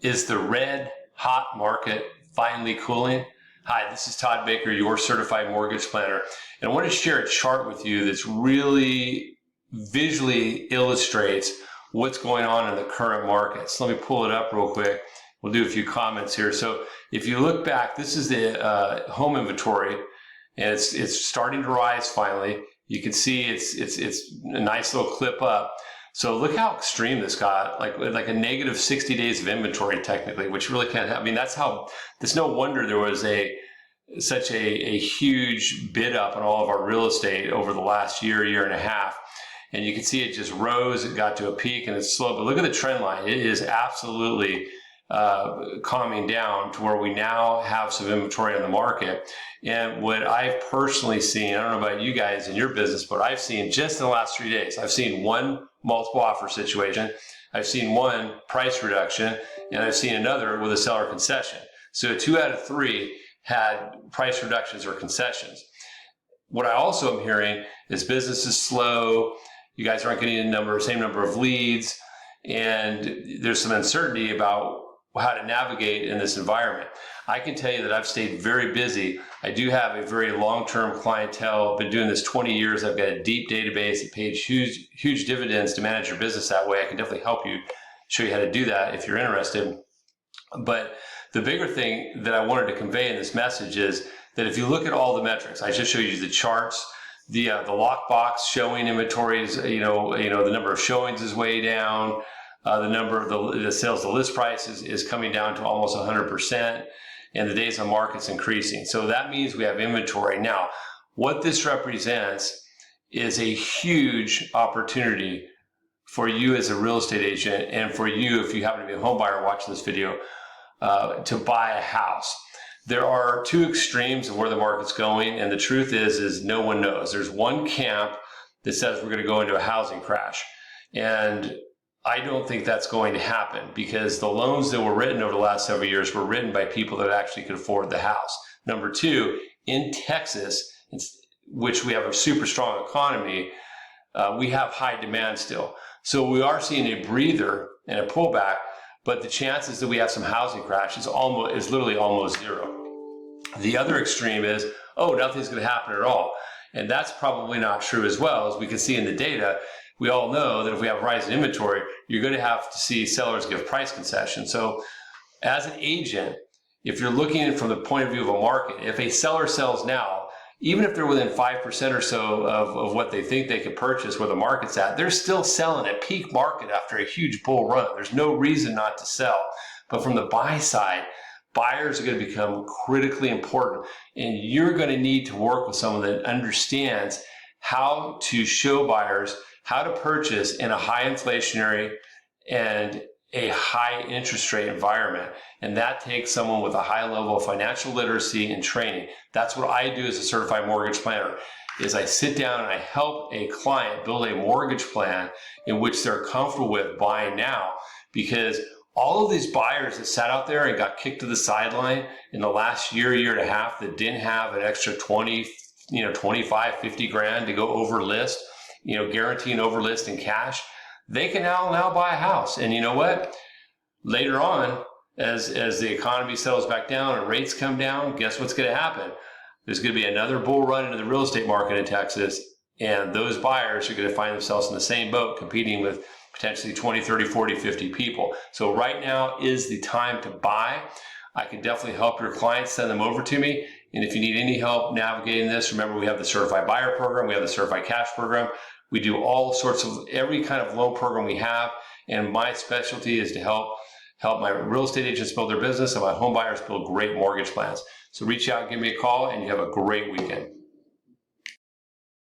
Is the red hot market finally cooling? Hi, this is Todd Baker, your certified mortgage planner, and I want to share a chart with you that's really visually illustrates what's going on in the current market. So let me pull it up real quick. We'll do a few comments here. So if you look back, this is the home inventory, and it's starting to rise finally. You can see it's a nice little clip up. So look how extreme this got, like a negative 60 days of inventory technically, which really can't happen. I mean, there's no wonder there was such a huge bid up on all of our real estate over the last year and a half. And you can see it just rose, it got to a peak and it's slow, but look at the trend line. It is absolutely calming down to where we now have some inventory on the market. And what I've personally seen, I don't know about you guys in your business, but I've seen just in the last 3 days, I've seen one multiple offer situation, I've seen one price reduction, and I've seen another with a seller concession. So 2 out of 3 had price reductions or concessions. What I also am hearing is business is slow, you guys aren't getting the same number of leads, and there's some uncertainty about how to navigate in this environment. I can tell you that I've stayed very busy. I do have a very long-term clientele. I've been doing this 20 years. I've got a deep database that pays huge dividends to manage your business that way. I can definitely help you, show you how to do that if you're interested. But the bigger thing that I wanted to convey in this message is that if you look at all the metrics, I just showed you the charts, the lockbox showing inventories, the number of showings is way down. The number of the sales to list price is coming down to almost 100%, and the days on market's increasing. So that means we have inventory. Now, what this represents is a huge opportunity for you as a real estate agent, and for you, if you happen to be a home buyer watching this video, to buy a house. There are two extremes of where the market's going, and the truth is no one knows. There's one camp that says we're going to go into a housing crash, and I don't think that's going to happen, because the loans that were written over the last several years were written by people that actually could afford the house. Number two, in Texas, which we have a super strong economy, we have high demand still. So we are seeing a breather and a pullback, but the chances that we have some housing crash is literally almost zero. The other extreme is, oh, nothing's going to happen at all. And that's probably not true as well. As we can see in the data, we all know that if we have rising inventory, you're going to have to see sellers give price concessions. So as an agent, if you're looking from the point of view of a market, if a seller sells now, even if they're within 5% or so of what they think they could purchase where the market's at, they're still selling at peak market after a huge bull run. There's no reason not to sell. But from the buy side, buyers are going to become critically important, and you're going to need to work with someone that understands how to show buyers how to purchase in a high inflationary and a high interest rate environment. And that takes someone with a high level of financial literacy and training. That's what I do as a certified mortgage planner, is I sit down and I help a client build a mortgage plan in which they're comfortable with buying now. Because all of these buyers that sat out there and got kicked to the sideline in the last year and a half that didn't have an extra 20, 25, 50 grand to go over list, guarantee an over list in cash, they can now buy a house. And you know what? Later on, as the economy settles back down and rates come down, guess what's going to happen? There's going to be another bull run into the real estate market in Texas, and those buyers are going to find themselves in the same boat competing with potentially 20, 30, 40, 50 people. So right now is the time to buy. I can definitely help your clients, send them over to me. And if you need any help navigating this, remember we have the Certified Buyer Program, we have the Certified Cash Program. We do all sorts of, every kind of loan program we have, and my specialty is to help my real estate agents build their business and my home buyers build great mortgage plans. So reach out, give me a call, and you have a great weekend.